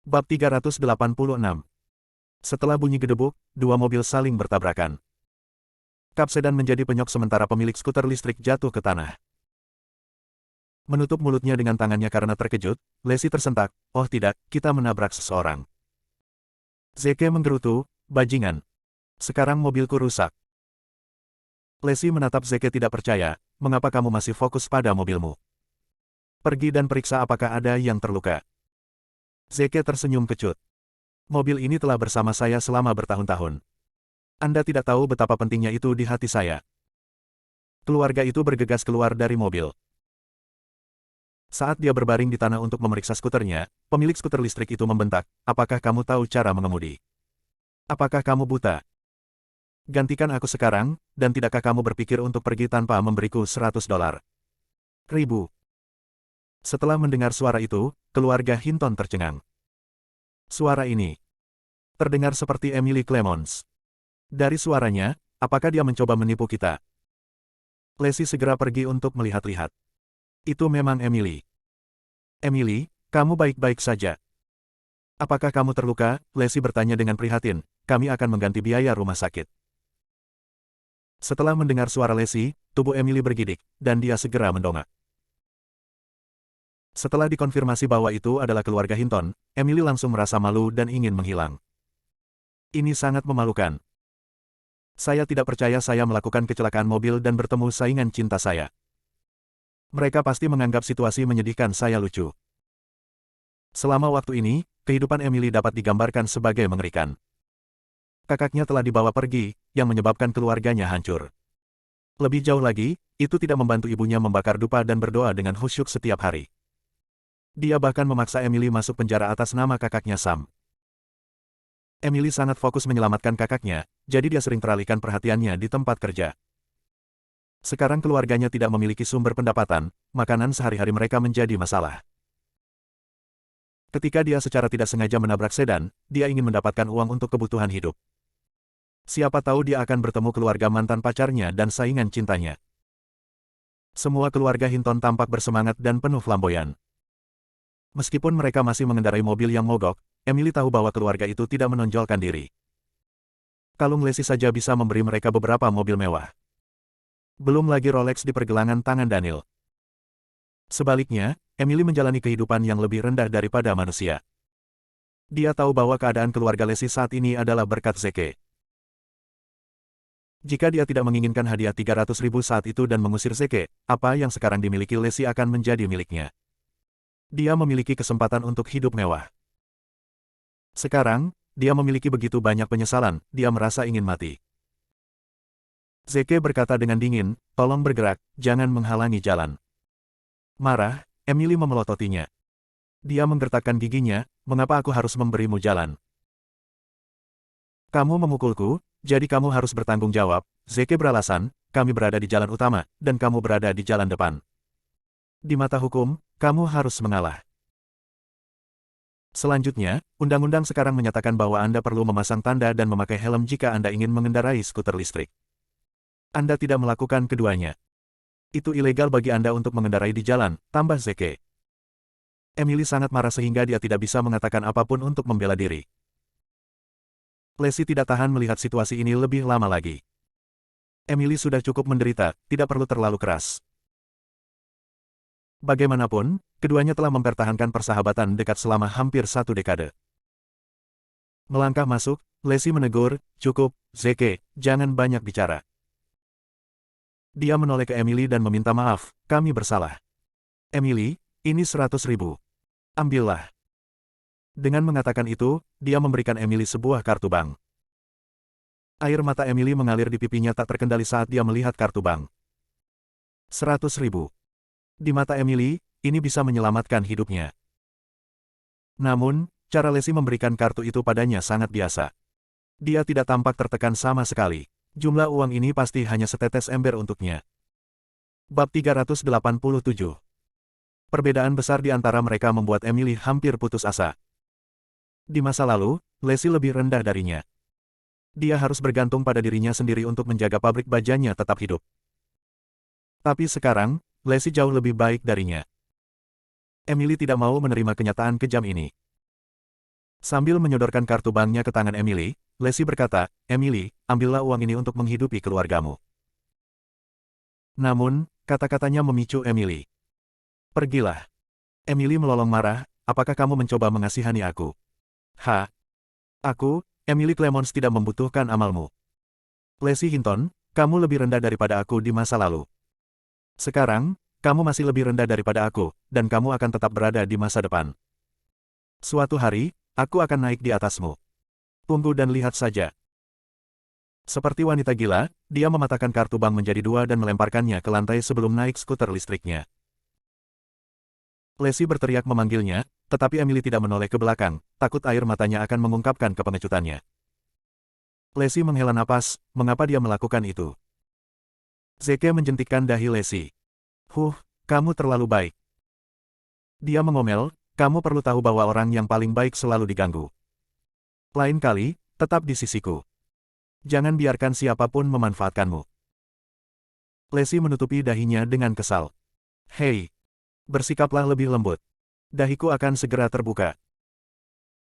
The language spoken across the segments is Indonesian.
Bab 386. Setelah bunyi gedebuk, dua mobil saling bertabrakan. Kap sedan menjadi penyok sementara pemilik skuter listrik jatuh ke tanah. Menutup mulutnya dengan tangannya karena terkejut, Lesi tersentak, "Oh tidak, kita menabrak seseorang." Zeke menggerutu, "Bajingan. Sekarang mobilku rusak." Lesi menatap Zeke tidak percaya, "Mengapa kamu masih fokus pada mobilmu? Pergi dan periksa apakah ada yang terluka." Zeke tersenyum kecut. "Mobil ini telah bersama saya selama bertahun-tahun. Anda tidak tahu betapa pentingnya itu di hati saya." Keluarga itu bergegas keluar dari mobil. Saat dia berbaring di tanah untuk memeriksa skuternya, pemilik skuter listrik itu membentak, "Apakah kamu tahu cara mengemudi? Apakah kamu buta? Gantikan aku sekarang, dan tidakkah kamu berpikir untuk pergi tanpa memberiku $100? Ribu." Setelah mendengar suara itu, keluarga Hinton tercengang. Suara ini terdengar seperti Emily Clemons. Dari suaranya, apakah dia mencoba menipu kita? Lesi segera pergi untuk melihat-lihat. Itu memang Emily. "Emily, kamu baik-baik saja? Apakah kamu terluka?" Lesi bertanya dengan prihatin. "Kami akan mengganti biaya rumah sakit." Setelah mendengar suara Lesi, tubuh Emily bergidik, dan dia segera mendongak. Setelah dikonfirmasi bahwa itu adalah keluarga Hinton, Emily langsung merasa malu dan ingin menghilang. "Ini sangat memalukan. Saya tidak percaya saya melakukan kecelakaan mobil dan bertemu saingan cinta saya. Mereka pasti menganggap situasi menyedihkan saya lucu." Selama waktu ini, kehidupan Emily dapat digambarkan sebagai mengerikan. Kakaknya telah dibawa pergi, yang menyebabkan keluarganya hancur. Lebih jauh lagi, itu tidak membantu ibunya membakar dupa dan berdoa dengan khusyuk setiap hari. Dia bahkan memaksa Emily masuk penjara atas nama kakaknya Sam. Emily sangat fokus menyelamatkan kakaknya, jadi dia sering teralihkan perhatiannya di tempat kerja. Sekarang keluarganya tidak memiliki sumber pendapatan, makanan sehari-hari mereka menjadi masalah. Ketika dia secara tidak sengaja menabrak sedan, dia ingin mendapatkan uang untuk kebutuhan hidup. Siapa tahu dia akan bertemu keluarga mantan pacarnya dan saingan cintanya. Semua keluarga Hinton tampak bersemangat dan penuh flamboyan. Meskipun mereka masih mengendarai mobil yang mogok, Emily tahu bahwa keluarga itu tidak menonjolkan diri. Kalung Lesi saja bisa memberi mereka beberapa mobil mewah. Belum lagi Rolex di pergelangan tangan Daniel. Sebaliknya, Emily menjalani kehidupan yang lebih rendah daripada manusia. Dia tahu bahwa keadaan keluarga Lesi saat ini adalah berkat Zeke. Jika dia tidak menginginkan hadiah 300.000 saat itu dan mengusir Zeke, apa yang sekarang dimiliki Lesi akan menjadi miliknya. Dia memiliki kesempatan untuk hidup mewah. Sekarang, dia memiliki begitu banyak penyesalan, dia merasa ingin mati. Zeke berkata dengan dingin, "Tolong bergerak, jangan menghalangi jalan." Marah, Emily memelototinya. Dia menggertakkan giginya, "Mengapa aku harus memberimu jalan? Kamu memukulku, jadi kamu harus bertanggung jawab." Zeke beralasan, "Kami berada di jalan utama, dan kamu berada di jalan depan. Di mata hukum, kamu harus mengalah." Selanjutnya, undang-undang sekarang menyatakan bahwa Anda perlu memasang tanda dan memakai helm jika Anda ingin mengendarai skuter listrik. Anda tidak melakukan keduanya. Itu ilegal bagi Anda untuk mengendarai di jalan, tambah Zeke. Emily sangat marah sehingga dia tidak bisa mengatakan apapun untuk membela diri. Lesi tidak tahan melihat situasi ini lebih lama lagi. Emily sudah cukup menderita, tidak perlu terlalu keras. Bagaimanapun, keduanya telah mempertahankan persahabatan dekat selama hampir 1 dekade. Melangkah masuk, Lesi menegur, "Cukup, Zeke, jangan banyak bicara." Dia menoleh ke Emily dan meminta maaf, "Kami bersalah. Emily, ini 100.000. Ambillah." Dengan mengatakan itu, dia memberikan Emily sebuah kartu bank. Air mata Emily mengalir di pipinya tak terkendali saat dia melihat kartu bank. 100.000. Di mata Emily, ini bisa menyelamatkan hidupnya. Namun, cara Lesi memberikan kartu itu padanya sangat biasa. Dia tidak tampak tertekan sama sekali. Jumlah uang ini pasti hanya setetes ember untuknya. Bab 387. Perbedaan besar di antara mereka membuat Emily hampir putus asa. Di masa lalu, Lesi lebih rendah darinya. Dia harus bergantung pada dirinya sendiri untuk menjaga pabrik bajanya tetap hidup. Tapi sekarang, Lesi jauh lebih baik darinya. Emily tidak mau menerima kenyataan kejam ini. Sambil menyodorkan kartu banknya ke tangan Emily, Lacey berkata, "Emily, ambillah uang ini untuk menghidupi keluargamu." Namun, kata-katanya memicu Emily. "Pergilah." Emily melolong marah, "Apakah kamu mencoba mengasihani aku?" Aku, Emily Clemons tidak membutuhkan amalmu. Lacey Hinton, kamu lebih rendah daripada aku di masa lalu. Sekarang, kamu masih lebih rendah daripada aku, dan kamu akan tetap berada di masa depan. Suatu hari, aku akan naik di atasmu. Tunggu dan lihat saja." Seperti wanita gila, dia mematahkan kartu bank menjadi dua dan melemparkannya ke lantai sebelum naik skuter listriknya. Lacey berteriak memanggilnya, tetapi Emily tidak menoleh ke belakang, takut air matanya akan mengungkapkan kepengecutannya. Lacey menghela napas, mengapa dia melakukan itu? Zeke menjentikkan dahi Lacey. Kamu terlalu baik." Dia mengomel, "Kamu perlu tahu bahwa orang yang paling baik selalu diganggu. Lain kali, tetap di sisiku. Jangan biarkan siapapun memanfaatkanmu." Lacey menutupi dahinya dengan kesal. "Hei, bersikaplah lebih lembut. Dahiku akan segera terbuka."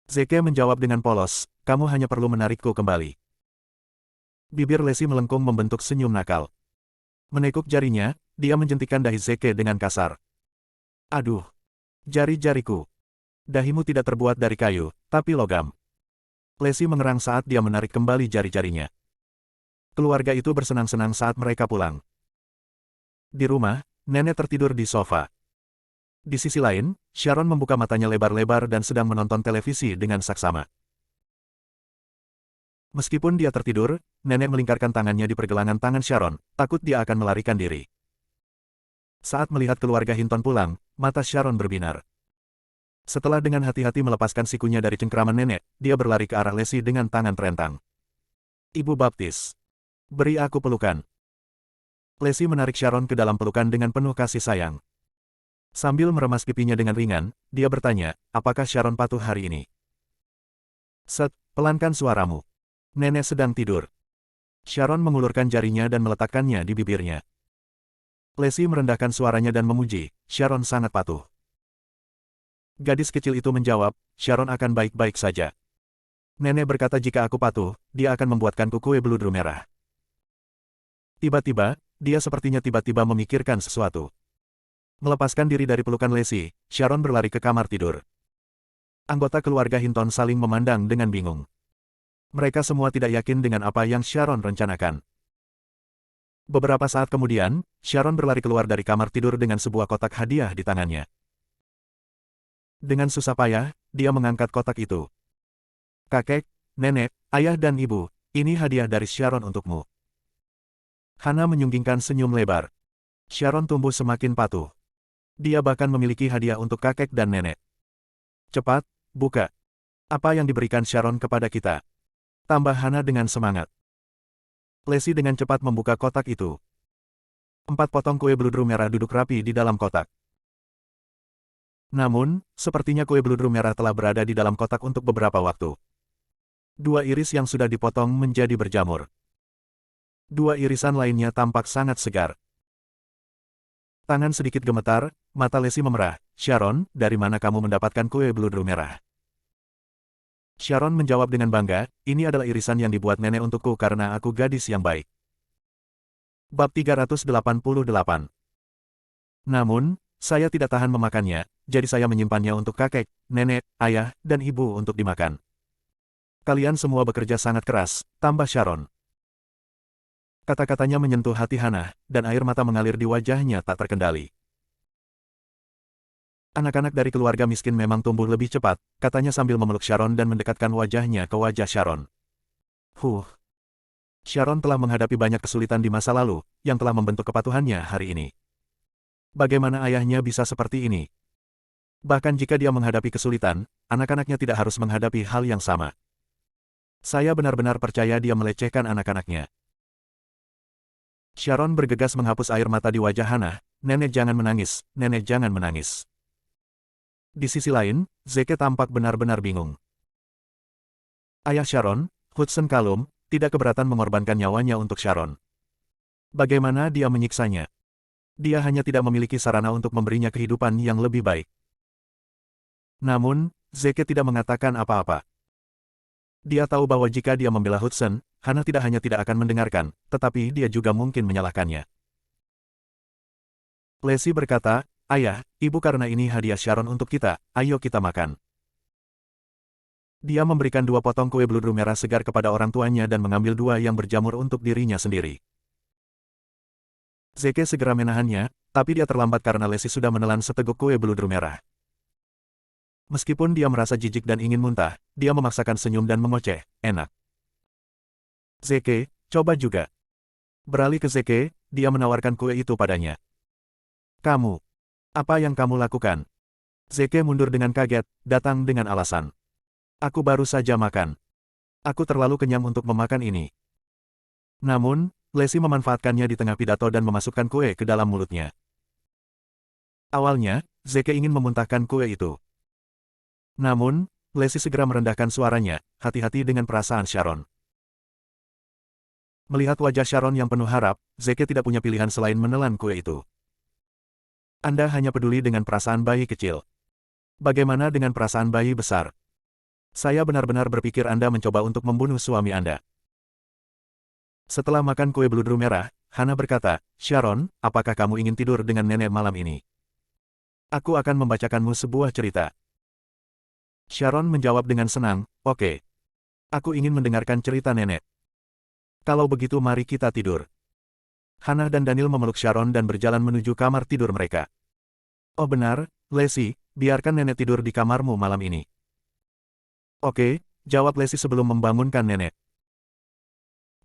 Zeke menjawab dengan polos, "Kamu hanya perlu menarikku kembali." Bibir Lacey melengkung membentuk senyum nakal. Menekuk jarinya, dia menjentikkan dahi Zeke dengan kasar. "Aduh, jari-jariku. Dahimu tidak terbuat dari kayu, tapi logam." Lacey mengerang saat dia menarik kembali jari-jarinya. Keluarga itu bersenang-senang saat mereka pulang. Di rumah, nenek tertidur di sofa. Di sisi lain, Sharon membuka matanya lebar-lebar dan sedang menonton televisi dengan saksama. Meskipun dia tertidur, nenek melingkarkan tangannya di pergelangan tangan Sharon, takut dia akan melarikan diri. Saat melihat keluarga Hinton pulang, mata Sharon berbinar. Setelah dengan hati-hati melepaskan sikunya dari cengkeraman nenek, dia berlari ke arah Lacey dengan tangan terentang. "Ibu Baptis, beri aku pelukan." Lacey menarik Sharon ke dalam pelukan dengan penuh kasih sayang. Sambil meremas pipinya dengan ringan, dia bertanya, "Apakah Sharon patuh hari ini?" Pelankan suaramu. Nenek sedang tidur." Sharon mengulurkan jarinya dan meletakkannya di bibirnya. Lacey merendahkan suaranya dan memuji, "Sharon sangat patuh." Gadis kecil itu menjawab, "Sharon akan baik-baik saja. Nenek berkata jika aku patuh, dia akan membuatkanku kue beludru merah." Tiba-tiba, dia sepertinya tiba-tiba memikirkan sesuatu. Melepaskan diri dari pelukan Lacey, Sharon berlari ke kamar tidur. Anggota keluarga Hinton saling memandang dengan bingung. Mereka semua tidak yakin dengan apa yang Sharon rencanakan. Beberapa saat kemudian, Sharon berlari keluar dari kamar tidur dengan sebuah kotak hadiah di tangannya. Dengan susah payah, dia mengangkat kotak itu. "Kakek, nenek, ayah dan ibu, ini hadiah dari Sharon untukmu." Hana menyunggingkan senyum lebar. Sharon tumbuh semakin patuh. Dia bahkan memiliki hadiah untuk kakek dan nenek. "Cepat, buka. Apa yang diberikan Sharon kepada kita?" tambah Hana dengan semangat. Lacey dengan cepat membuka kotak itu. 4 potong kue beludru merah duduk rapi di dalam kotak. Namun, sepertinya kue beludru merah telah berada di dalam kotak untuk beberapa waktu. 2 iris yang sudah dipotong menjadi berjamur. 2 irisan lainnya tampak sangat segar. Tangan sedikit gemetar, mata Lacey memerah. "Sharon, dari mana kamu mendapatkan kue beludru merah?" Sharon menjawab dengan bangga, "Ini adalah irisan yang dibuat nenek untukku karena aku gadis yang baik." Bab 388. Namun, saya tidak tahan memakannya, jadi saya menyimpannya untuk kakek, nenek, ayah, dan ibu untuk dimakan. Kalian semua bekerja sangat keras, tambah Sharon. Kata-katanya menyentuh hati Hana, dan air mata mengalir di wajahnya tak terkendali. "Anak-anak dari keluarga miskin memang tumbuh lebih cepat," katanya sambil memeluk Sharon dan mendekatkan wajahnya ke wajah Sharon. Sharon telah menghadapi banyak kesulitan di masa lalu, yang telah membentuk kepatuhannya hari ini. Bagaimana ayahnya bisa seperti ini? Bahkan jika dia menghadapi kesulitan, anak-anaknya tidak harus menghadapi hal yang sama. Saya benar-benar percaya dia melecehkan anak-anaknya. Sharon bergegas menghapus air mata di wajah Hana, "Nenek jangan menangis, nenek jangan menangis." Di sisi lain, Zeke tampak benar-benar bingung. Ayah Sharon, Hudson Callum, tidak keberatan mengorbankan nyawanya untuk Sharon. Bagaimana dia menyiksanya? Dia hanya tidak memiliki sarana untuk memberinya kehidupan yang lebih baik. Namun, Zeke tidak mengatakan apa-apa. Dia tahu bahwa jika dia membela Hudson, Hana tidak hanya tidak akan mendengarkan, tetapi dia juga mungkin menyalahkannya. Lacey berkata, "Ayah, ibu karena ini hadiah Sharon untuk kita, ayo kita makan." Dia memberikan 2 potong kue blueberry merah segar kepada orang tuanya dan mengambil 2 yang berjamur untuk dirinya sendiri. Zeke segera menahannya, tapi dia terlambat karena Lacey sudah menelan seteguk kue blueberry merah. Meskipun dia merasa jijik dan ingin muntah, dia memaksakan senyum dan mengoceh, "Enak." "Zeke, coba juga." Beralih ke Zeke, dia menawarkan kue itu padanya. "Kamu, apa yang kamu lakukan?" Zeke mundur dengan kaget, datang dengan alasan. "Aku baru saja makan. Aku terlalu kenyang untuk memakan ini." Namun, Lacey memanfaatkannya di tengah pidato dan memasukkan kue ke dalam mulutnya. Awalnya, Zeke ingin memuntahkan kue itu. Namun, Lacey segera merendahkan suaranya, "Hati-hati dengan perasaan Sharon." Melihat wajah Sharon yang penuh harap, Zeke tidak punya pilihan selain menelan kue itu. "Anda hanya peduli dengan perasaan bayi kecil. Bagaimana dengan perasaan bayi besar? Saya benar-benar berpikir Anda mencoba untuk membunuh suami Anda." Setelah makan kue blueberry merah, Hana berkata, "Sharon, apakah kamu ingin tidur dengan nenek malam ini? Aku akan membacakanmu sebuah cerita." Sharon menjawab dengan senang, "Oke. Aku ingin mendengarkan cerita nenek." "Kalau begitu mari kita tidur." Hana dan Daniel memeluk Sharon dan berjalan menuju kamar tidur mereka. "Oh benar, Lacey, biarkan nenek tidur di kamarmu malam ini." "Oke," jawab Lacey sebelum membangunkan nenek.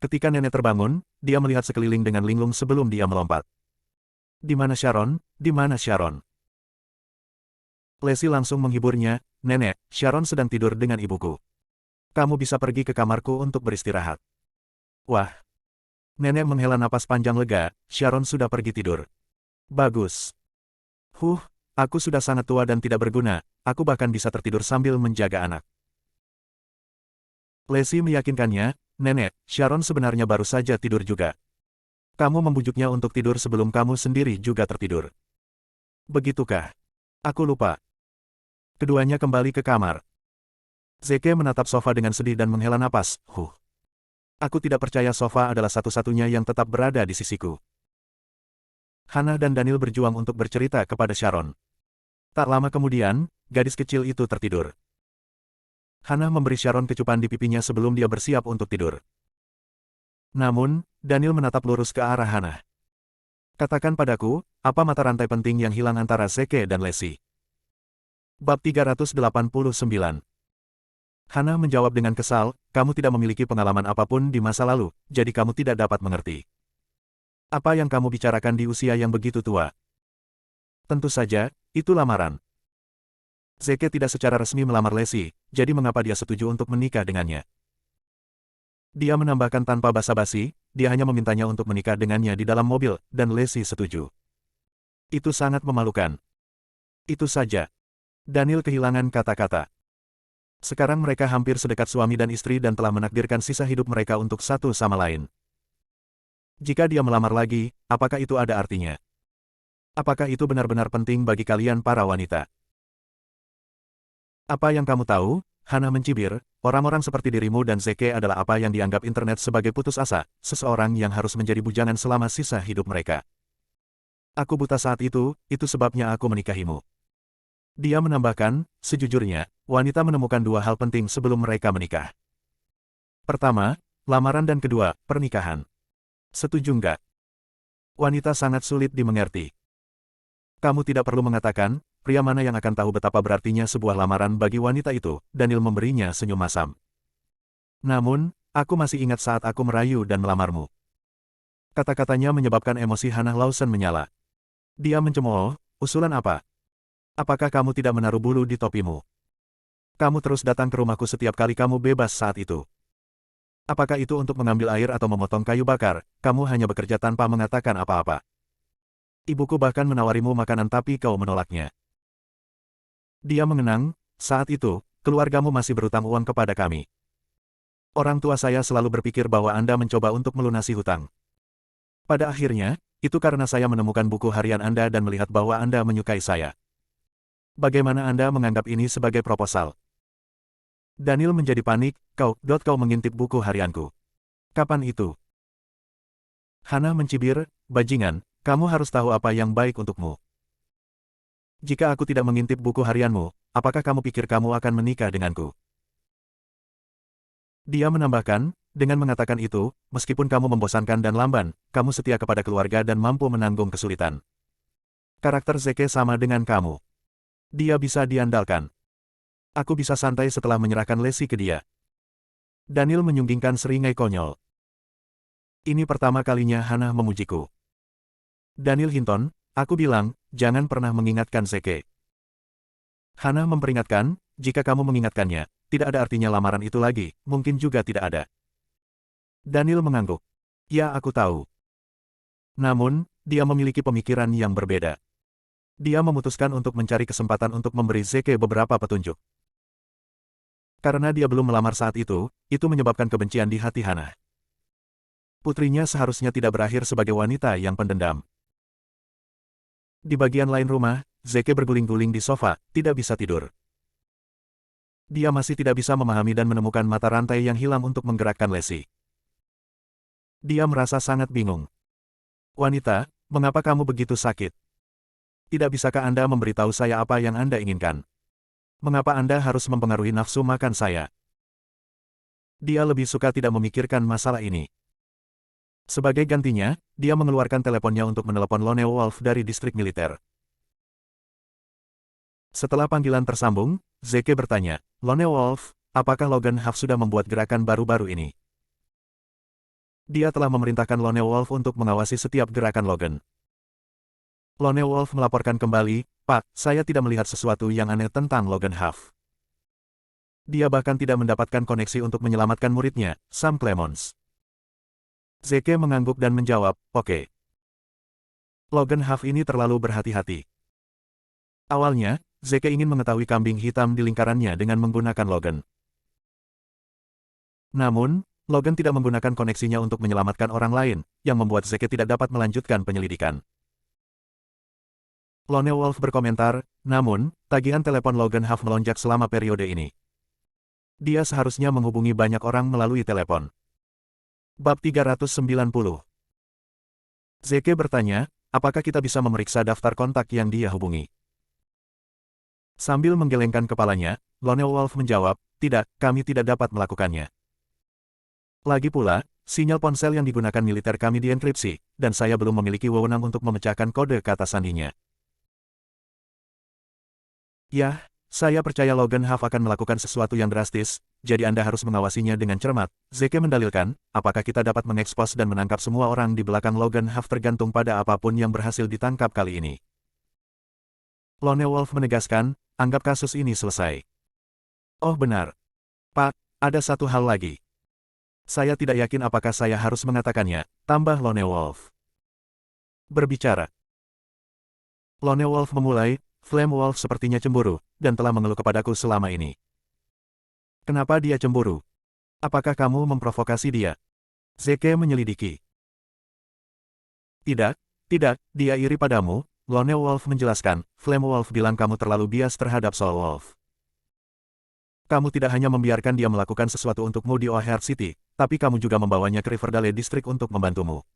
Ketika nenek terbangun, dia melihat sekeliling dengan linglung sebelum dia melompat. "Di mana Sharon? Di mana Sharon?" Lacey langsung menghiburnya, "Nenek, Sharon sedang tidur dengan ibuku. Kamu bisa pergi ke kamarku untuk beristirahat." Wah. Nenek menghela napas panjang lega, Sharon sudah pergi tidur. Bagus. Aku sudah sangat tua dan tidak berguna, aku bahkan bisa tertidur sambil menjaga anak. Lacey meyakinkannya, "Nenek, Sharon sebenarnya baru saja tidur juga. Kamu membujuknya untuk tidur sebelum kamu sendiri juga tertidur." "Begitukah? Aku lupa." Keduanya kembali ke kamar. Zeke menatap sofa dengan sedih dan menghela napas, Aku tidak percaya sofa adalah satu-satunya yang tetap berada di sisiku." Hana dan Daniel berjuang untuk bercerita kepada Sharon. Tak lama kemudian, gadis kecil itu tertidur. Hana memberi Sharon kecupan di pipinya sebelum dia bersiap untuk tidur. Namun, Daniel menatap lurus ke arah Hana. "Katakan padaku, apa mata rantai penting yang hilang antara Zeke dan Lacey?" Bab 389. Hana menjawab dengan kesal, "Kamu tidak memiliki pengalaman apapun di masa lalu, jadi kamu tidak dapat mengerti. Apa yang kamu bicarakan di usia yang begitu tua?" "Tentu saja, itu lamaran." Zeke tidak secara resmi melamar Lacey, jadi mengapa dia setuju untuk menikah dengannya? Dia menambahkan tanpa basa-basi, dia hanya memintanya untuk menikah dengannya di dalam mobil, dan Lacey setuju. Itu sangat memalukan. Itu saja. Daniel kehilangan kata-kata. Sekarang mereka hampir sedekat suami dan istri dan telah menakdirkan sisa hidup mereka untuk satu sama lain. Jika dia melamar lagi, apakah itu ada artinya? Apakah itu benar-benar penting bagi kalian para wanita? "Apa yang kamu tahu?" Hana mencibir, "orang-orang seperti dirimu dan Zeke adalah apa yang dianggap internet sebagai putus asa, seseorang yang harus menjadi bujangan selama sisa hidup mereka. Aku buta saat itu sebabnya aku menikahimu." Dia menambahkan, "Sejujurnya, wanita menemukan 2 hal penting sebelum mereka menikah. Pertama, lamaran dan kedua, pernikahan. Setuju nggak?" Wanita sangat sulit dimengerti. "Kamu tidak perlu mengatakan, pria mana yang akan tahu betapa berartinya sebuah lamaran bagi wanita itu." Daniel memberinya senyum masam. "Namun, aku masih ingat saat aku merayu dan melamarmu." Kata-katanya menyebabkan emosi Hannah Lawson menyala. Dia mencemooh, "Usulan apa? Apakah kamu tidak menaruh bulu di topimu? Kamu terus datang ke rumahku setiap kali kamu bebas saat itu. Apakah itu untuk mengambil air atau memotong kayu bakar? Kamu hanya bekerja tanpa mengatakan apa-apa. Ibuku bahkan menawarimu makanan tapi kau menolaknya." Dia mengenang, "Saat itu, keluargamu masih berutang uang kepada kami. Orang tua saya selalu berpikir bahwa Anda mencoba untuk melunasi hutang. Pada akhirnya, itu karena saya menemukan buku harian Anda dan melihat bahwa Anda menyukai saya. Bagaimana Anda menganggap ini sebagai proposal?" Daniel menjadi panik, kau mengintip buku harianku. Kapan itu? Hana mencibir, bajingan, kamu harus tahu apa yang baik untukmu. Jika aku tidak mengintip buku harianmu, apakah kamu pikir kamu akan menikah denganku? Dia menambahkan, dengan mengatakan itu, meskipun kamu membosankan dan lamban, kamu setia kepada keluarga dan mampu menanggung kesulitan. Karakter Zeke sama dengan kamu. Dia bisa diandalkan. Aku bisa santai setelah menyerahkan Lesi ke dia. Daniel menyunggingkan seringai konyol. Ini pertama kalinya Hana memujiku. Daniel Hinton, aku bilang, jangan pernah mengingatkan Zeke. Hana memperingatkan, jika kamu mengingatkannya, tidak ada artinya lamaran itu lagi, mungkin juga tidak ada. Daniel mengangguk. Ya, aku tahu. Namun, dia memiliki pemikiran yang berbeda. Dia memutuskan untuk mencari kesempatan untuk memberi Zeke beberapa petunjuk. Karena dia belum melamar saat itu menyebabkan kebencian di hati Hana. Putrinya seharusnya tidak berakhir sebagai wanita yang pendendam. Di bagian lain rumah, Zeke berguling-guling di sofa, tidak bisa tidur. Dia masih tidak bisa memahami dan menemukan mata rantai yang hilang untuk menggerakkan Lesi. Dia merasa sangat bingung. Wanita, mengapa kamu begitu sakit? Tidak bisakah Anda memberitahu saya apa yang Anda inginkan? Mengapa Anda harus mempengaruhi nafsu makan saya? Dia lebih suka tidak memikirkan masalah ini. Sebagai gantinya, dia mengeluarkan teleponnya untuk menelepon Lone Wolf dari distrik militer. Setelah panggilan tersambung, Zeke bertanya, Lone Wolf, apakah Logan Huff sudah membuat gerakan baru-baru ini? Dia telah memerintahkan Lone Wolf untuk mengawasi setiap gerakan Logan. Lone Wolf melaporkan kembali, Pak, saya tidak melihat sesuatu yang aneh tentang Logan Huff. Dia bahkan tidak mendapatkan koneksi untuk menyelamatkan muridnya, Sam Clemons. Zeke mengangguk dan menjawab, oke. Logan Huff ini terlalu berhati-hati. Awalnya, Zeke ingin mengetahui kambing hitam di lingkarannya dengan menggunakan Logan. Namun, Logan tidak menggunakan koneksinya untuk menyelamatkan orang lain, yang membuat Zeke tidak dapat melanjutkan penyelidikan. Lone Wolf berkomentar, namun, tagihan telepon Logan Huff melonjak selama periode ini. Dia seharusnya menghubungi banyak orang melalui telepon. Bab 390. Zeke bertanya, apakah kita bisa memeriksa daftar kontak yang dia hubungi? Sambil menggelengkan kepalanya, Lone Wolf menjawab, tidak, kami tidak dapat melakukannya. Lagi pula, sinyal ponsel yang digunakan militer kami dienkripsi, dan saya belum memiliki wewenang untuk memecahkan kode kata sandinya. Ya, saya percaya Logan Huff akan melakukan sesuatu yang drastis, jadi Anda harus mengawasinya dengan cermat. Zeke mendalilkan, apakah kita dapat mengekspos dan menangkap semua orang di belakang Logan Huff tergantung pada apapun yang berhasil ditangkap kali ini. Lone Wolf menegaskan, anggap kasus ini selesai. Oh benar. Pak, ada satu hal lagi. Saya tidak yakin apakah saya harus mengatakannya, tambah Lone Wolf. Berbicara. Lone Wolf memulai, Flame Wolf sepertinya cemburu, dan telah mengeluh kepadaku selama ini. Kenapa dia cemburu? Apakah kamu memprovokasi dia? Zeke menyelidiki. Tidak, dia iri padamu, Lone Wolf menjelaskan, Flame Wolf bilang kamu terlalu bias terhadap Soul Wolf. Kamu tidak hanya membiarkan dia melakukan sesuatu untukmu di O'Hare City, tapi kamu juga membawanya ke Riverdale District untuk membantumu.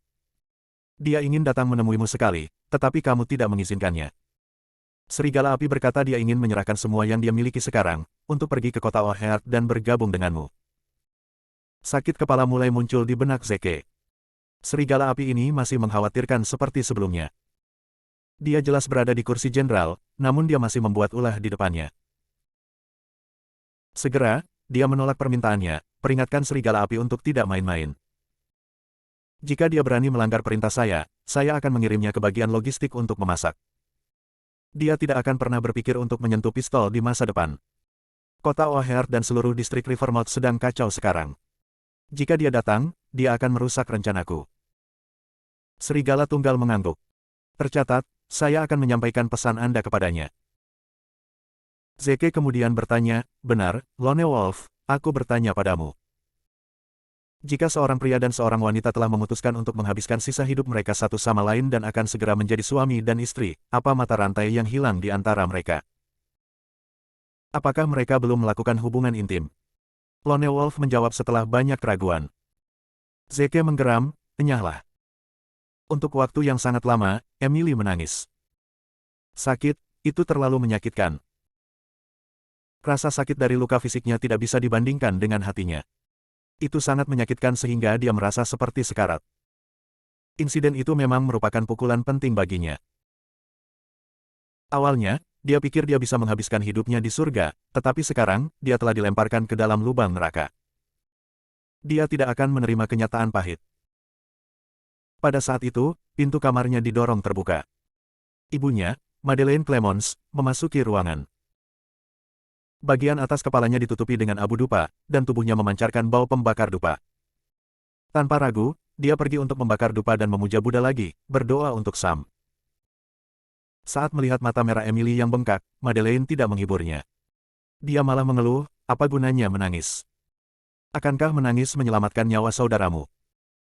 Dia ingin datang menemuimu sekali, tetapi kamu tidak mengizinkannya. Serigala Api berkata dia ingin menyerahkan semua yang dia miliki sekarang, untuk pergi ke kota O'Hare dan bergabung denganmu. Sakit kepala mulai muncul di benak Zeke. Serigala Api ini masih mengkhawatirkan seperti sebelumnya. Dia jelas berada di kursi jenderal, namun dia masih membuat ulah di depannya. Segera, dia menolak permintaannya, peringatkan Serigala Api untuk tidak main-main. Jika dia berani melanggar perintah saya akan mengirimnya ke bagian logistik untuk memasak. Dia tidak akan pernah berpikir untuk menyentuh pistol di masa depan. Kota O'Hare dan seluruh distrik Rivermouth sedang kacau sekarang. Jika dia datang, dia akan merusak rencanaku. Serigala Tunggal mengangguk. Tercatat, saya akan menyampaikan pesan Anda kepadanya. Zeke kemudian bertanya, benar, Lone Wolf, aku bertanya padamu. Jika seorang pria dan seorang wanita telah memutuskan untuk menghabiskan sisa hidup mereka satu sama lain dan akan segera menjadi suami dan istri, apa mata rantai yang hilang di antara mereka? Apakah mereka belum melakukan hubungan intim? Lone Wolf menjawab setelah banyak keraguan. Zeke menggeram, enyahlah. Untuk waktu yang sangat lama, Emily menangis. Sakit, itu terlalu menyakitkan. Rasa sakit dari luka fisiknya tidak bisa dibandingkan dengan hatinya. Itu sangat menyakitkan sehingga dia merasa seperti sekarat. Insiden itu memang merupakan pukulan penting baginya. Awalnya, dia pikir dia bisa menghabiskan hidupnya di surga, tetapi sekarang, dia telah dilemparkan ke dalam lubang neraka. Dia tidak akan menerima kenyataan pahit. Pada saat itu, pintu kamarnya didorong terbuka. Ibunya, Madeleine Clemons, memasuki ruangan. Bagian atas kepalanya ditutupi dengan abu dupa, dan tubuhnya memancarkan bau pembakar dupa. Tanpa ragu, dia pergi untuk membakar dupa dan memuja Buddha lagi, berdoa untuk Sam. Saat melihat mata merah Emily yang bengkak, Madeleine tidak menghiburnya. Dia malah mengeluh, apa gunanya menangis? Akankah menangis menyelamatkan nyawa saudaramu?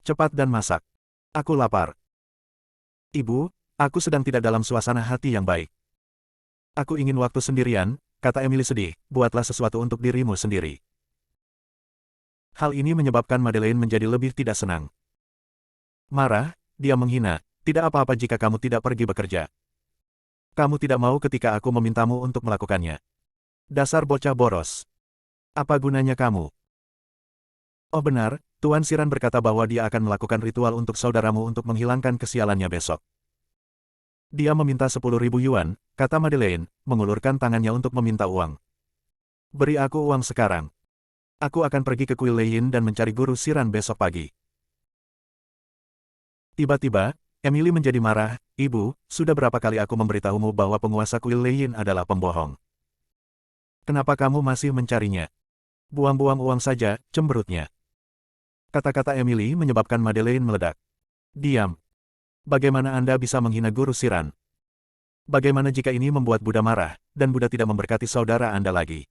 Cepat dan masak. Aku lapar. Ibu, aku sedang tidak dalam suasana hati yang baik. Aku ingin waktu sendirian, kata Emily sedih, buatlah sesuatu untuk dirimu sendiri. Hal ini menyebabkan Madeleine menjadi lebih tidak senang. Marah, dia menghina, tidak apa-apa jika kamu tidak pergi bekerja. Kamu tidak mau ketika aku memintamu untuk melakukannya. Dasar bocah boros. Apa gunanya kamu? Oh benar, Tuan Siran berkata bahwa dia akan melakukan ritual untuk saudaramu untuk menghilangkan kesialannya besok. Dia meminta 10.000 yuan, kata Madeleine, mengulurkan tangannya untuk meminta uang. Beri aku uang sekarang. Aku akan pergi ke Kuil Leyin dan mencari guru Siran besok pagi. Tiba-tiba, Emily menjadi marah, Ibu, sudah berapa kali aku memberitahumu bahwa penguasa Kuil Leyin adalah pembohong. Kenapa kamu masih mencarinya? Buang-buang uang saja, cemberutnya. Kata-kata Emily menyebabkan Madeleine meledak. Diam. Bagaimana Anda bisa menghina guru Siran? Bagaimana jika ini membuat Buddha marah, dan Buddha tidak memberkati saudara Anda lagi?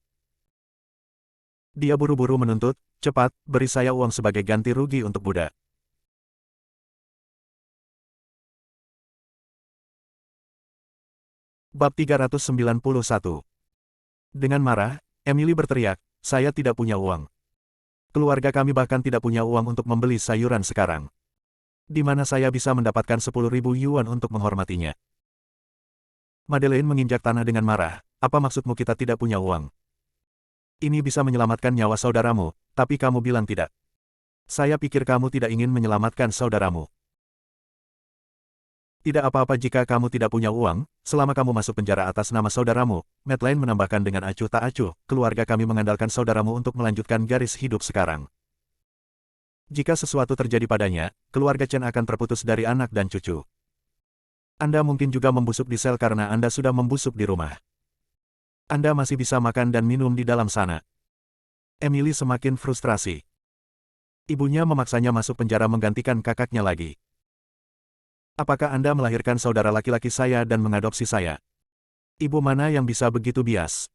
Dia buru-buru menuntut, cepat, beri saya uang sebagai ganti rugi untuk Buddha. Bab 391. Dengan marah, Emily berteriak, saya tidak punya uang. Keluarga kami bahkan tidak punya uang untuk membeli sayuran sekarang. Di mana saya bisa mendapatkan 10.000 yuan untuk menghormatinya? Madeleine menginjak tanah dengan marah, apa maksudmu kita tidak punya uang? Ini bisa menyelamatkan nyawa saudaramu, tapi kamu bilang tidak. Saya pikir kamu tidak ingin menyelamatkan saudaramu. Tidak apa-apa jika kamu tidak punya uang, selama kamu masuk penjara atas nama saudaramu, Madeleine menambahkan dengan acuh tak acuh, keluarga kami mengandalkan saudaramu untuk melanjutkan garis hidup sekarang. Jika sesuatu terjadi padanya, keluarga Chen akan terputus dari anak dan cucu. Anda mungkin juga membusuk di sel karena Anda sudah membusuk di rumah. Anda masih bisa makan dan minum di dalam sana. Emily semakin frustrasi. Ibunya memaksanya masuk penjara menggantikan kakaknya lagi. Apakah Anda melahirkan saudara laki-laki saya dan mengadopsi saya? Ibu mana yang bisa begitu bias?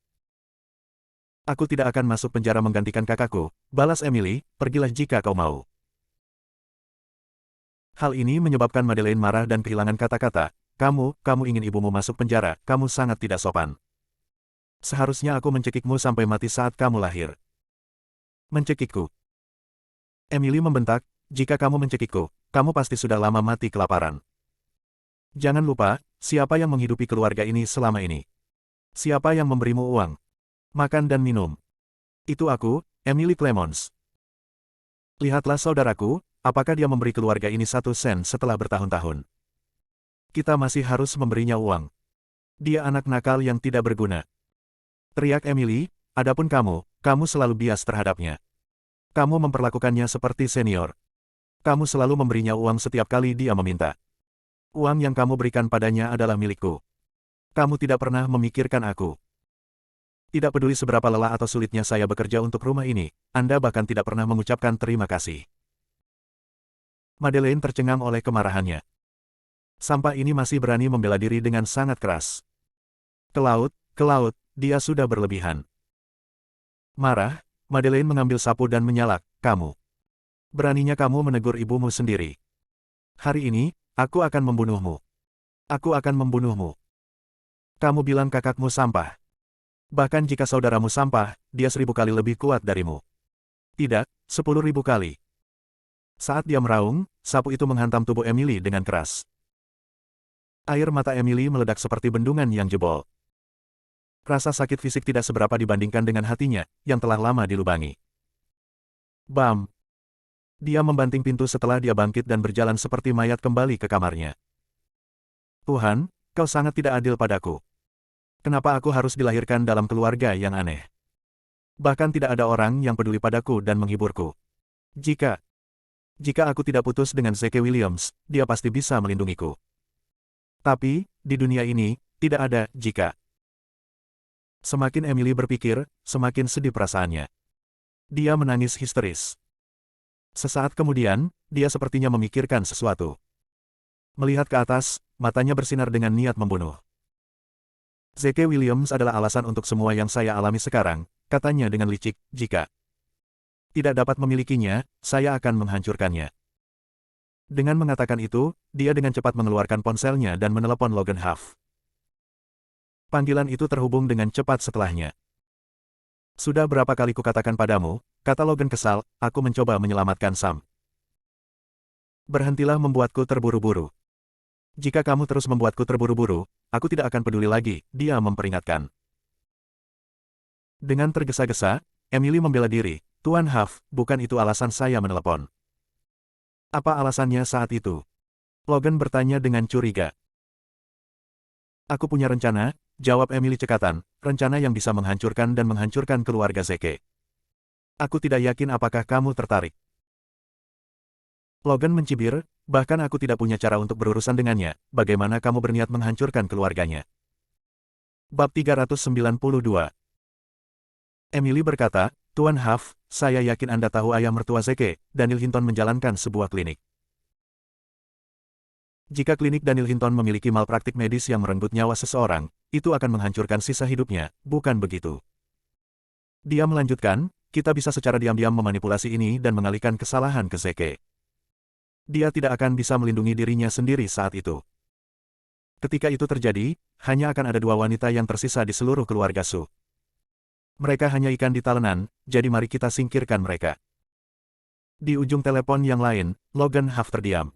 Aku tidak akan masuk penjara menggantikan kakakku, balas Emily, pergilah jika kau mau. Hal ini menyebabkan Madeleine marah dan kehilangan kata-kata, kamu ingin ibumu masuk penjara, kamu sangat tidak sopan. Seharusnya aku mencekikmu sampai mati saat kamu lahir. Mencekikku. Emily membentak, jika kamu mencekikku, kamu pasti sudah lama mati kelaparan. Jangan lupa, siapa yang menghidupi keluarga ini selama ini? Siapa yang memberimu uang? Makan dan minum. Itu aku, Emily Clemons. Lihatlah saudaraku, apakah dia memberi keluarga ini 1 sen setelah bertahun-tahun? Kita masih harus memberinya uang. Dia anak nakal yang tidak berguna. Teriak Emily, adapun kamu selalu bias terhadapnya. Kamu memperlakukannya seperti senior. Kamu selalu memberinya uang setiap kali dia meminta. Uang yang kamu berikan padanya adalah milikku. Kamu tidak pernah memikirkan aku. Tidak peduli seberapa lelah atau sulitnya saya bekerja untuk rumah ini, Anda bahkan tidak pernah mengucapkan terima kasih. Madeleine tercengang oleh kemarahannya. Sampah ini masih berani membela diri dengan sangat keras. Ke laut, dia sudah berlebihan. Marah, Madeleine mengambil sapu dan menyalak, kamu. Beraninya kamu menegur ibumu sendiri. Hari ini, aku akan membunuhmu. Aku akan membunuhmu. Kamu bilang kakakmu sampah. Bahkan jika saudaramu sampah, dia 1000 kali lebih kuat darimu. Tidak, 10.000 kali. Saat dia meraung, sapu itu menghantam tubuh Emily dengan keras. Air mata Emily meledak seperti bendungan yang jebol. Rasa sakit fisik tidak seberapa dibandingkan dengan hatinya, yang telah lama dilubangi. Bam! Dia membanting pintu setelah dia bangkit dan berjalan seperti mayat kembali ke kamarnya. Tuhan, kau sangat tidak adil padaku. Kenapa aku harus dilahirkan dalam keluarga yang aneh? Bahkan tidak ada orang yang peduli padaku dan menghiburku. Jika aku tidak putus dengan Zeke Williams, dia pasti bisa melindungiku. Tapi, di dunia ini, tidak ada jika. Semakin Emily berpikir, semakin sedih perasaannya. Dia menangis histeris. Sesaat kemudian, dia sepertinya memikirkan sesuatu. Melihat ke atas, matanya bersinar dengan niat membunuh. Zeke Williams adalah alasan untuk semua yang saya alami sekarang, katanya dengan licik, jika tidak dapat memilikinya, saya akan menghancurkannya. Dengan mengatakan itu, dia dengan cepat mengeluarkan ponselnya dan menelepon Logan Huff. Panggilan itu terhubung dengan cepat setelahnya. Sudah berapa kali kukatakan padamu, kata Logan kesal, aku mencoba menyelamatkan Sam. Berhentilah membuatku terburu-buru. Jika kamu terus membuatku terburu-buru, aku tidak akan peduli lagi, dia memperingatkan. Dengan tergesa-gesa, Emily membela diri, Tuan Huff, bukan itu alasan saya menelepon. Apa alasannya saat itu? Logan bertanya dengan curiga. Aku punya rencana, jawab Emily cekatan, rencana yang bisa menghancurkan dan menghancurkan keluarga Zeke. Aku tidak yakin apakah kamu tertarik. Logan mencibir, bahkan aku tidak punya cara untuk berurusan dengannya, bagaimana kamu berniat menghancurkan keluarganya? Bab 392. Emily berkata, Tuan Huff, saya yakin Anda tahu ayah mertua Zeke, Daniel Hinton menjalankan sebuah klinik. Jika klinik Daniel Hinton memiliki malpraktik medis yang merenggut nyawa seseorang, itu akan menghancurkan sisa hidupnya, bukan begitu? Dia melanjutkan, kita bisa secara diam-diam memanipulasi ini dan mengalihkan kesalahan ke Zeke. Dia tidak akan bisa melindungi dirinya sendiri saat itu. Ketika itu terjadi, hanya akan ada dua wanita yang tersisa di seluruh keluarga Su. Mereka hanya ikan di talenan, jadi mari kita singkirkan mereka. Di ujung telepon yang lain, Logan Huff terdiam.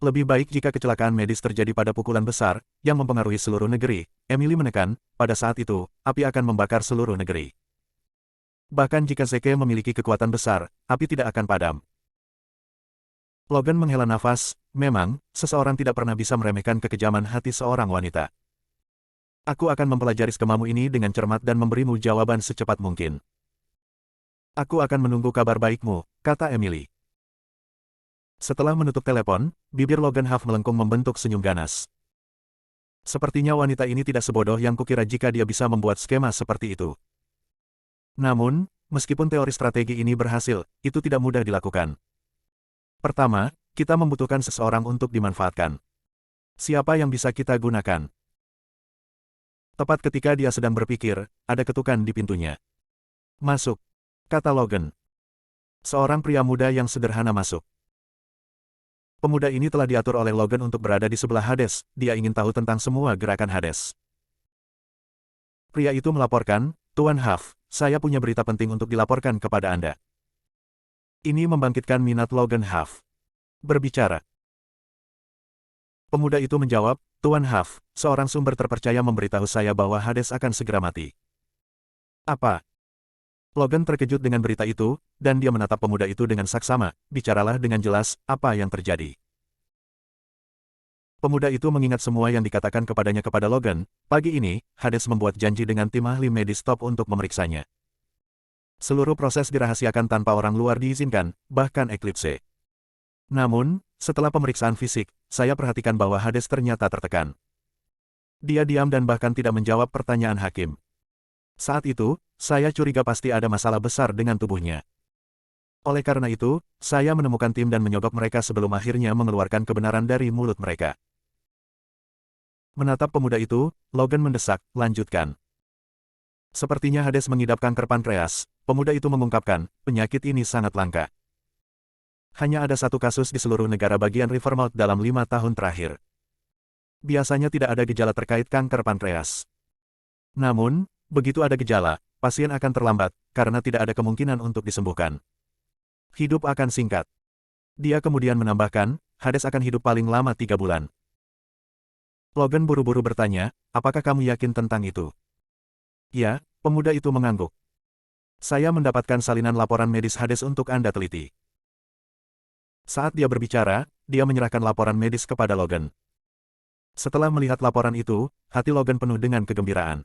Lebih baik jika kecelakaan medis terjadi pada pukulan besar, yang mempengaruhi seluruh negeri, Emily menekan, pada saat itu, api akan membakar seluruh negeri. Bahkan jika Zeke memiliki kekuatan besar, api tidak akan padam. Logan menghela nafas, memang, seseorang tidak pernah bisa meremehkan kekejaman hati seorang wanita. Aku akan mempelajari skemamu ini dengan cermat dan memberimu jawaban secepat mungkin. Aku akan menunggu kabar baikmu, kata Emily. Setelah menutup telepon, bibir Logan Huff melengkung membentuk senyum ganas. Sepertinya wanita ini tidak sebodoh yang kukira jika dia bisa membuat skema seperti itu. Namun, meskipun teori strategi ini berhasil, itu tidak mudah dilakukan. Pertama, kita membutuhkan seseorang untuk dimanfaatkan. Siapa yang bisa kita gunakan? Tepat ketika dia sedang berpikir, ada ketukan di pintunya. Masuk, kata Logan. Seorang pria muda yang sederhana masuk. Pemuda ini telah diatur oleh Logan untuk berada di sebelah Hades, dia ingin tahu tentang semua gerakan Hades. Pria itu melaporkan, Tuan Huff, saya punya berita penting untuk dilaporkan kepada Anda. Ini membangkitkan minat Logan Huff. Berbicara. Pemuda itu menjawab, Tuan Huff, seorang sumber terpercaya memberitahu saya bahwa Hades akan segera mati. Apa? Logan terkejut dengan berita itu, dan dia menatap pemuda itu dengan saksama, bicaralah dengan jelas, apa yang terjadi. Pemuda itu mengingat semua yang dikatakan kepadanya kepada Logan, pagi ini, Hades membuat janji dengan tim ahli medis top untuk memeriksanya. Seluruh proses dirahasiakan tanpa orang luar diizinkan, bahkan Eclipse. Namun, setelah pemeriksaan fisik, saya perhatikan bahwa Hades ternyata tertekan. Dia diam dan bahkan tidak menjawab pertanyaan hakim. Saat itu, saya curiga pasti ada masalah besar dengan tubuhnya. Oleh karena itu, saya menemukan tim dan menyogok mereka sebelum akhirnya mengeluarkan kebenaran dari mulut mereka. Menatap pemuda itu, Logan mendesak, lanjutkan. Sepertinya Hades mengidap kanker pankreas, pemuda itu mengungkapkan, penyakit ini sangat langka. Hanya ada satu kasus di seluruh negara bagian Rivermouth dalam 5 tahun terakhir. Biasanya tidak ada gejala terkait kanker pankreas. Namun, begitu ada gejala, pasien akan terlambat, karena tidak ada kemungkinan untuk disembuhkan. Hidup akan singkat. Dia kemudian menambahkan, Hades akan hidup paling lama 3 bulan. Logan buru-buru bertanya, apakah kamu yakin tentang itu? Ya, pemuda itu mengangguk. Saya mendapatkan salinan laporan medis Hades untuk Anda teliti. Saat dia berbicara, dia menyerahkan laporan medis kepada Logan. Setelah melihat laporan itu, hati Logan penuh dengan kegembiraan.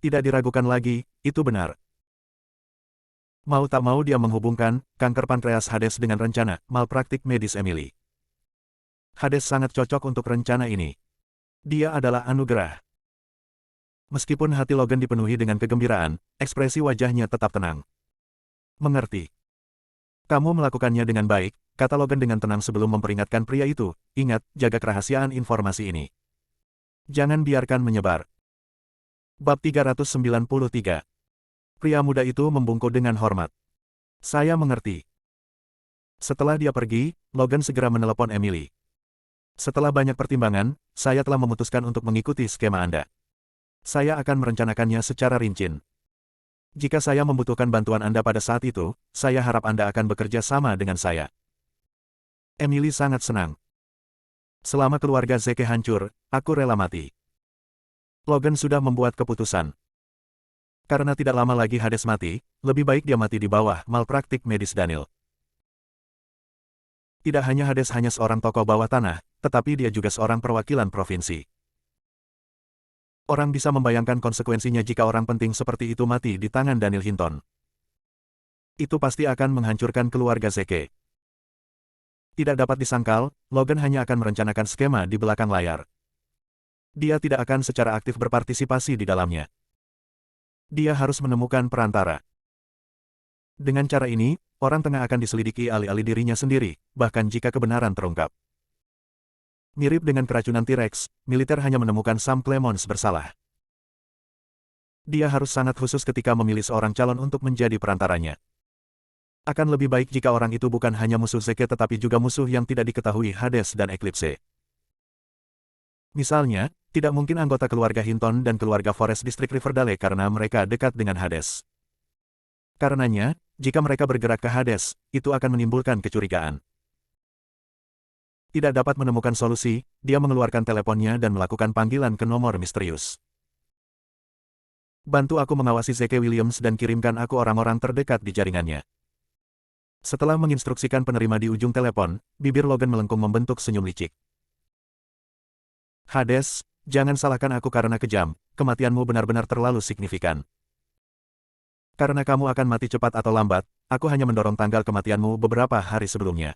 Tidak diragukan lagi, itu benar. Mau tak mau dia menghubungkan kanker pankreas Hades dengan rencana malpraktik medis Emily. Hades sangat cocok untuk rencana ini. Dia adalah anugerah. Meskipun hati Logan dipenuhi dengan kegembiraan, ekspresi wajahnya tetap tenang. Mengerti. Kamu melakukannya dengan baik, kata Logan dengan tenang sebelum memperingatkan pria itu. Ingat, jaga kerahasiaan informasi ini. Jangan biarkan menyebar. Bab 393. Pria muda itu membungkuk dengan hormat. Saya mengerti. Setelah dia pergi, Logan segera menelepon Emily. Setelah banyak pertimbangan, saya telah memutuskan untuk mengikuti skema Anda. Saya akan merencanakannya secara rinci. Jika saya membutuhkan bantuan Anda pada saat itu, saya harap Anda akan bekerja sama dengan saya. Emily sangat senang. Selama keluarga Zeke hancur, aku rela mati. Logan sudah membuat keputusan. Karena tidak lama lagi Hades mati, lebih baik dia mati di bawah malpraktik medis Daniel. Tidak hanya Hades hanya seorang tokoh bawah tanah, tetapi dia juga seorang perwakilan provinsi. Orang bisa membayangkan konsekuensinya jika orang penting seperti itu mati di tangan Daniel Hinton. Itu pasti akan menghancurkan keluarga Zeke. Tidak dapat disangkal, Logan hanya akan merencanakan skema di belakang layar. Dia tidak akan secara aktif berpartisipasi di dalamnya. Dia harus menemukan perantara. Dengan cara ini, orang tengah akan diselidiki alih-alih dirinya sendiri, bahkan jika kebenaran terungkap. Mirip dengan keracunan T-Rex, militer hanya menemukan Sam Clemons bersalah. Dia harus sangat khusus ketika memilih seorang calon untuk menjadi perantaranya. Akan lebih baik jika orang itu bukan hanya musuh Zeke tetapi juga musuh yang tidak diketahui Hades dan Eclipse. Misalnya, tidak mungkin anggota keluarga Hinton dan keluarga Forest District Riverdale karena mereka dekat dengan Hades. Karenanya, jika mereka bergerak ke Hades, itu akan menimbulkan kecurigaan. Tidak dapat menemukan solusi, dia mengeluarkan teleponnya dan melakukan panggilan ke nomor misterius. Bantu aku mengawasi Zeke Williams dan kirimkan aku orang-orang terdekat di jaringannya. Setelah menginstruksikan penerima di ujung telepon, bibir Logan melengkung membentuk senyum licik. Hades, jangan salahkan aku karena kejam, kematianmu benar-benar terlalu signifikan. Karena kamu akan mati cepat atau lambat, aku hanya mendorong tanggal kematianmu beberapa hari sebelumnya.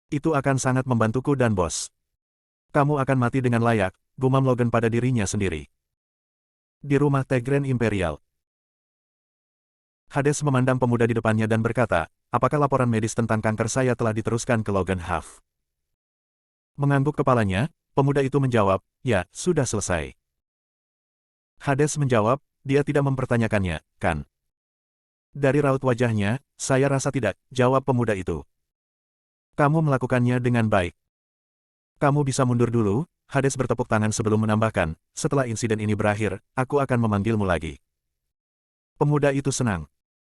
Itu akan sangat membantuku dan bos. Kamu akan mati dengan layak, gumam Logan pada dirinya sendiri. Di rumah Teh Grand Imperial. Hades memandang pemuda di depannya dan berkata, apakah laporan medis tentang kanker saya telah diteruskan ke Logan Huff? Mengangguk kepalanya, pemuda itu menjawab, ya, sudah selesai. Hades menjawab, dia tidak mempertanyakannya, kan? Dari raut wajahnya, saya rasa tidak, jawab pemuda itu. Kamu melakukannya dengan baik. Kamu bisa mundur dulu, Hades bertepuk tangan sebelum menambahkan, setelah insiden ini berakhir, aku akan memanggilmu lagi. Pemuda itu senang.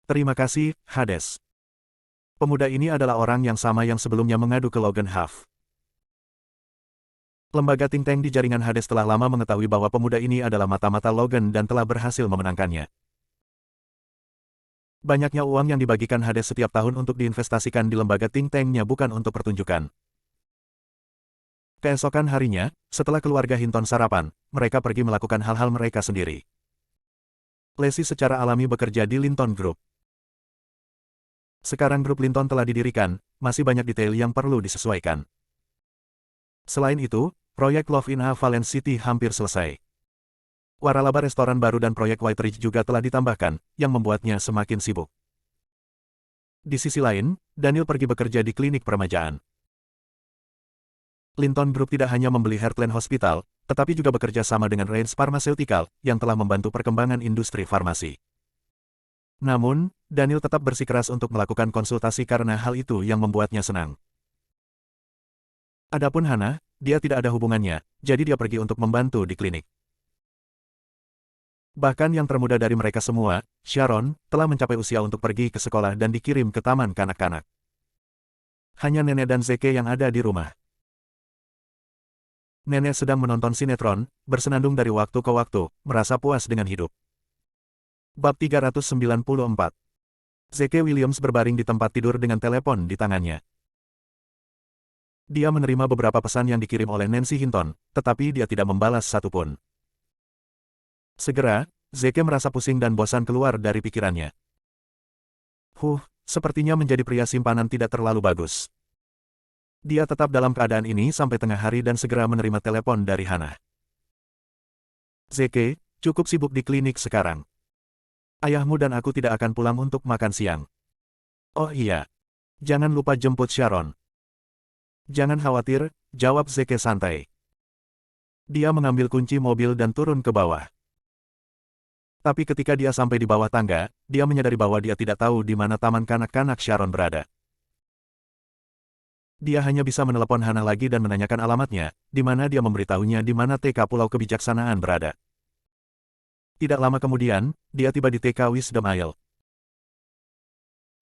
Terima kasih, Hades. Pemuda ini adalah orang yang sama yang sebelumnya mengadu ke Logan Huff. Lembaga think tank di jaringan Hades telah lama mengetahui bahwa pemuda ini adalah mata-mata Logan dan telah berhasil memenangkannya. Banyaknya uang yang dibagikan Hades setiap tahun untuk diinvestasikan di lembaga think tank-nya bukan untuk pertunjukan. Keesokan harinya, setelah keluarga Hinton sarapan, mereka pergi melakukan hal-hal mereka sendiri. Lacey secara alami bekerja di Linton Group. Sekarang grup Linton telah didirikan, masih banyak detail yang perlu disesuaikan. Selain itu, proyek Love in a Valence City hampir selesai. Waralaba restoran baru dan proyek White Ridge juga telah ditambahkan, yang membuatnya semakin sibuk. Di sisi lain, Daniel pergi bekerja di klinik peremajaan. Linton Group tidak hanya membeli Heartland Hospital, tetapi juga bekerja sama dengan Reigns Pharmaceutical, yang telah membantu perkembangan industri farmasi. Namun, Daniel tetap bersikeras untuk melakukan konsultasi karena hal itu yang membuatnya senang. Adapun Hannah, dia tidak ada hubungannya, jadi dia pergi untuk membantu di klinik. Bahkan yang termuda dari mereka semua, Sharon, telah mencapai usia untuk pergi ke sekolah dan dikirim ke taman kanak-kanak. Hanya nenek dan Zeke yang ada di rumah. Nenek sedang menonton sinetron, bersenandung dari waktu ke waktu, merasa puas dengan hidup. Bab 394. Zeke Williams berbaring di tempat tidur dengan telepon di tangannya. Dia menerima beberapa pesan yang dikirim oleh Nancy Hinton, tetapi dia tidak membalas satupun. Segera, Zeke merasa pusing dan bosan keluar dari pikirannya. Sepertinya menjadi pria simpanan tidak terlalu bagus. Dia tetap dalam keadaan ini sampai tengah hari dan segera menerima telepon dari Hannah. Zeke, cukup sibuk di klinik sekarang. Ayahmu dan aku tidak akan pulang untuk makan siang. Oh iya. Jangan lupa jemput Sharon. Jangan khawatir, jawab Zeke santai. Dia mengambil kunci mobil dan turun ke bawah. Tapi ketika dia sampai di bawah tangga, dia menyadari bahwa dia tidak tahu di mana taman kanak-kanak Sharon berada. Dia hanya bisa menelepon Hannah lagi dan menanyakan alamatnya, di mana dia memberitahunya di mana TK Pulau Kebijaksanaan berada. Tidak lama kemudian, dia tiba di TK Wisdom Isle.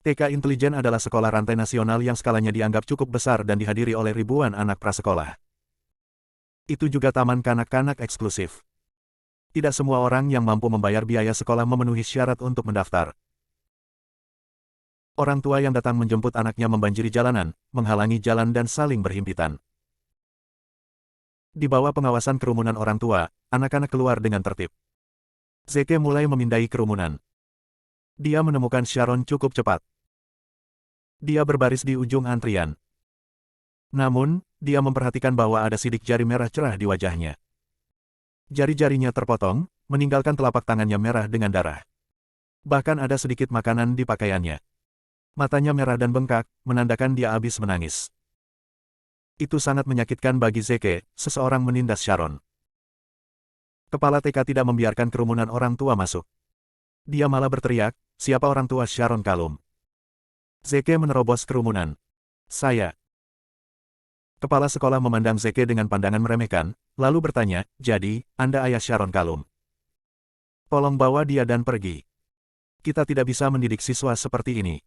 TK Intelijen adalah sekolah rantai nasional yang skalanya dianggap cukup besar dan dihadiri oleh ribuan anak prasekolah. Itu juga taman kanak-kanak eksklusif. Tidak semua orang yang mampu membayar biaya sekolah memenuhi syarat untuk mendaftar. Orang tua yang datang menjemput anaknya membanjiri jalanan, menghalangi jalan dan saling berhimpitan. Di bawah pengawasan kerumunan orang tua, anak-anak keluar dengan tertib. Zeke mulai memindai kerumunan. Dia menemukan Sharon cukup cepat. Dia berbaris di ujung antrian. Namun, dia memperhatikan bahwa ada sidik jari merah cerah di wajahnya. Jari-jarinya terpotong, meninggalkan telapak tangannya merah dengan darah. Bahkan ada sedikit makanan di pakaiannya. Matanya merah dan bengkak, menandakan dia habis menangis. Itu sangat menyakitkan bagi Zeke, seseorang menindas Sharon. Kepala TK tidak membiarkan kerumunan orang tua masuk. Dia malah berteriak, siapa orang tua Sharon Kalum? Zeke menerobos kerumunan. Saya. Kepala sekolah memandang Zeke dengan pandangan meremehkan, lalu bertanya, jadi, Anda ayah Sharon Kalum? Tolong bawa dia dan pergi. Kita tidak bisa mendidik siswa seperti ini.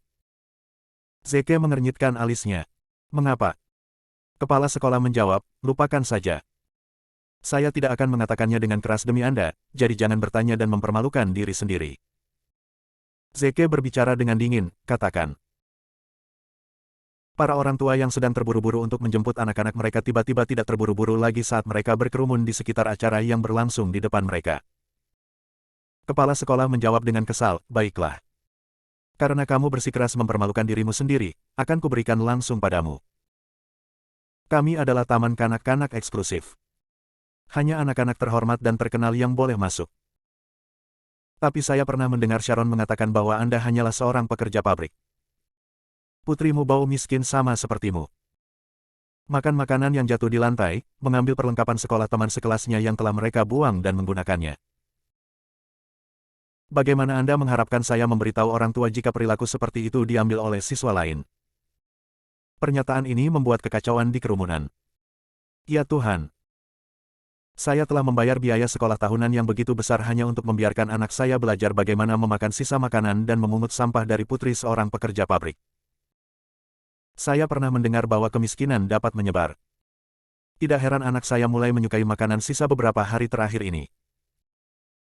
Zeke mengernyitkan alisnya. Mengapa? Kepala sekolah menjawab, lupakan saja. Saya tidak akan mengatakannya dengan keras demi Anda, jadi jangan bertanya dan mempermalukan diri sendiri. Zeke berbicara dengan dingin, katakan. Para orang tua yang sedang terburu-buru untuk menjemput anak-anak mereka tiba-tiba tidak terburu-buru lagi saat mereka berkerumun di sekitar acara yang berlangsung di depan mereka. Kepala sekolah menjawab dengan kesal, baiklah. Karena kamu bersikeras mempermalukan dirimu sendiri, akan kuberikan langsung padamu. Kami adalah taman kanak-kanak eksklusif. Hanya anak-anak terhormat dan terkenal yang boleh masuk. Tapi saya pernah mendengar Sharon mengatakan bahwa Anda hanyalah seorang pekerja pabrik. Putrimu bau miskin sama sepertimu. Makan makanan yang jatuh di lantai, mengambil perlengkapan sekolah teman sekelasnya yang telah mereka buang dan menggunakannya. Bagaimana Anda mengharapkan saya memberitahu orang tua jika perilaku seperti itu diambil oleh siswa lain? Pernyataan ini membuat kekacauan di kerumunan. Ya Tuhan. Saya telah membayar biaya sekolah tahunan yang begitu besar hanya untuk membiarkan anak saya belajar bagaimana memakan sisa makanan dan memungut sampah dari putri seorang pekerja pabrik. Saya pernah mendengar bahwa kemiskinan dapat menyebar. Tidak heran anak saya mulai menyukai makanan sisa beberapa hari terakhir ini.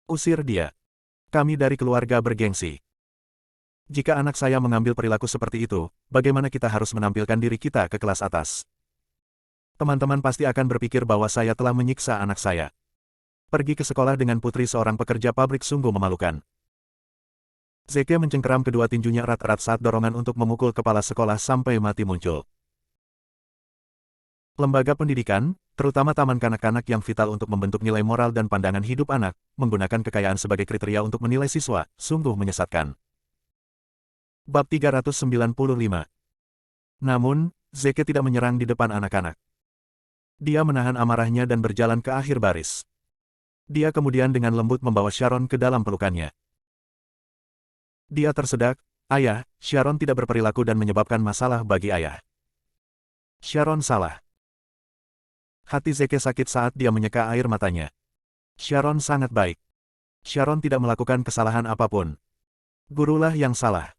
Usir dia. Kami dari keluarga bergengsi. Jika anak saya mengambil perilaku seperti itu, bagaimana kita harus menampilkan diri kita ke kelas atas? Teman-teman pasti akan berpikir bahwa saya telah menyiksa anak saya. Pergi ke sekolah dengan putri seorang pekerja pabrik sungguh memalukan. Zeke mencengkeram kedua tinjunya erat-erat saat dorongan untuk memukul kepala sekolah sampai mati muncul. Lembaga pendidikan, terutama taman kanak-kanak yang vital untuk membentuk nilai moral dan pandangan hidup anak, menggunakan kekayaan sebagai kriteria untuk menilai siswa, sungguh menyesatkan. Bab 395. Namun, Zeke tidak menyerang di depan anak-anak. Dia menahan amarahnya dan berjalan ke akhir baris. Dia kemudian dengan lembut membawa Sharon ke dalam pelukannya. Dia tersedak, ayah, Sharon tidak berperilaku dan menyebabkan masalah bagi ayah. Sharon salah. Hati Zeke sakit saat dia menyeka air matanya. Sharon sangat baik. Sharon tidak melakukan kesalahan apapun. Gurulah yang salah.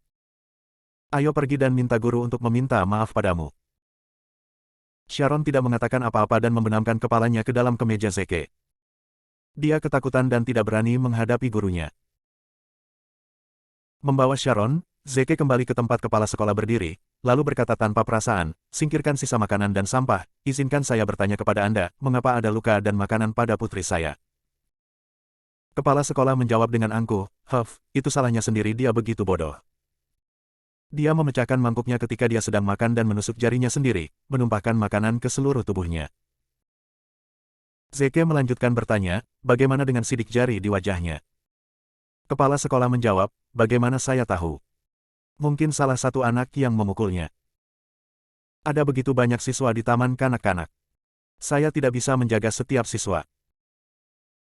Ayo pergi dan minta guru untuk meminta maaf padamu. Sharon tidak mengatakan apa-apa dan membenamkan kepalanya ke dalam kemeja Zeke. Dia ketakutan dan tidak berani menghadapi gurunya. Membawa Sharon, Zeke kembali ke tempat kepala sekolah berdiri, lalu berkata tanpa perasaan, singkirkan sisa makanan dan sampah, izinkan saya bertanya kepada Anda, mengapa ada luka dan makanan pada putri saya. Kepala sekolah menjawab dengan angkuh, itu salahnya sendiri, dia begitu bodoh. Dia memecahkan mangkuknya ketika dia sedang makan dan menusuk jarinya sendiri, menumpahkan makanan ke seluruh tubuhnya. Zeke melanjutkan bertanya, bagaimana dengan sidik jari di wajahnya? Kepala sekolah menjawab, bagaimana saya tahu? Mungkin salah satu anak yang memukulnya. Ada begitu banyak siswa di taman kanak-kanak. Saya tidak bisa menjaga setiap siswa.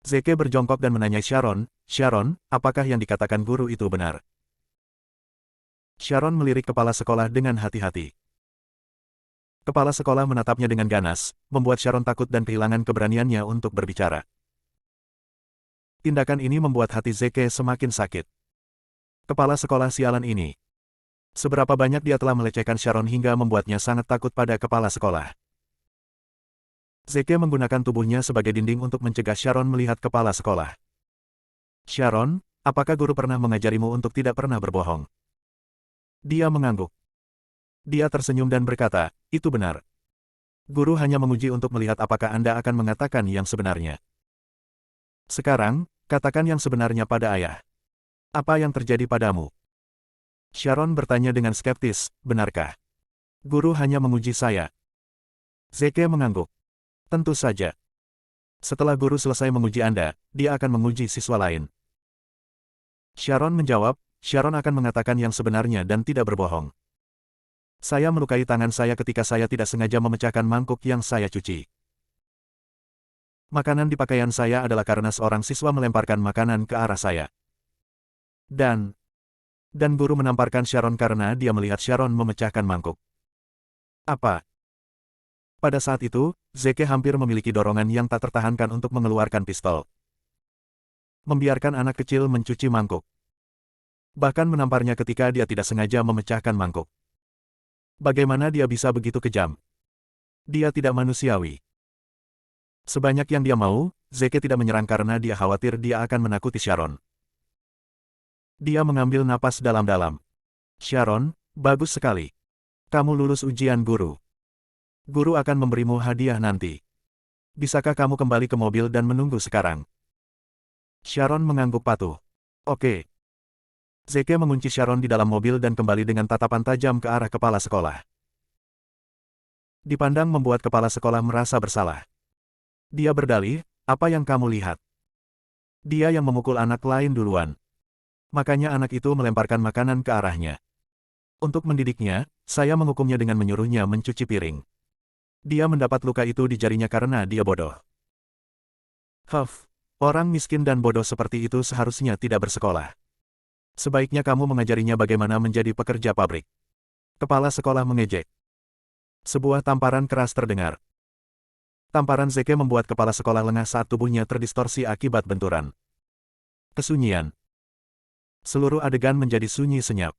Zeke berjongkok dan menanyai Sharon, apakah yang dikatakan guru itu benar? Sharon melirik kepala sekolah dengan hati-hati. Kepala sekolah menatapnya dengan ganas, membuat Sharon takut dan kehilangan keberaniannya untuk berbicara. Tindakan ini membuat hati Zeke semakin sakit. Kepala sekolah sialan ini. Seberapa banyak dia telah melecehkan Sharon hingga membuatnya sangat takut pada kepala sekolah. Zeke menggunakan tubuhnya sebagai dinding untuk mencegah Sharon melihat kepala sekolah. Sharon, apakah guru pernah mengajarimu untuk tidak pernah berbohong? Dia mengangguk. Dia tersenyum dan berkata, itu benar. Guru hanya menguji untuk melihat apakah Anda akan mengatakan yang sebenarnya. Sekarang, katakan yang sebenarnya pada ayah. Apa yang terjadi padamu? Sharon bertanya dengan skeptis, benarkah? Guru hanya menguji saya. Zeke mengangguk. Tentu saja. Setelah guru selesai menguji Anda, dia akan menguji siswa lain. Sharon menjawab, Sharon akan mengatakan yang sebenarnya dan tidak berbohong. Saya melukai tangan saya ketika saya tidak sengaja memecahkan mangkuk yang saya cuci. Makanan di pakaian saya adalah karena seorang siswa melemparkan makanan ke arah saya. Dan guru menamparkan Sharon karena dia melihat Sharon memecahkan mangkuk. Apa? Pada saat itu, Zeke hampir memiliki dorongan yang tak tertahankan untuk mengeluarkan pistol. Membiarkan anak kecil mencuci mangkuk. Bahkan menamparnya ketika dia tidak sengaja memecahkan mangkuk. Bagaimana dia bisa begitu kejam? Dia tidak manusiawi. Sebanyak yang dia mau, Zeke tidak menyerang karena dia khawatir dia akan menakuti Sharon. Dia mengambil napas dalam-dalam. Sharon, bagus sekali. Kamu lulus ujian guru. Guru akan memberimu hadiah nanti. Bisakah kamu kembali ke mobil dan menunggu sekarang? Sharon mengangguk patuh. Oke. Zeke mengunci Sharon di dalam mobil dan kembali dengan tatapan tajam ke arah kepala sekolah. Dipandang membuat kepala sekolah merasa bersalah. Dia berdalih, apa yang kamu lihat? Dia yang memukul anak lain duluan. Makanya anak itu melemparkan makanan ke arahnya. Untuk mendidiknya, saya menghukumnya dengan menyuruhnya mencuci piring. Dia mendapat luka itu di jarinya karena dia bodoh. Orang miskin dan bodoh seperti itu seharusnya tidak bersekolah. Sebaiknya kamu mengajarinya bagaimana menjadi pekerja pabrik. Kepala sekolah mengejek. Sebuah tamparan keras terdengar. Tamparan Zeke membuat kepala sekolah lengah saat tubuhnya terdistorsi akibat benturan. Kesunyian. Seluruh adegan menjadi sunyi senyap.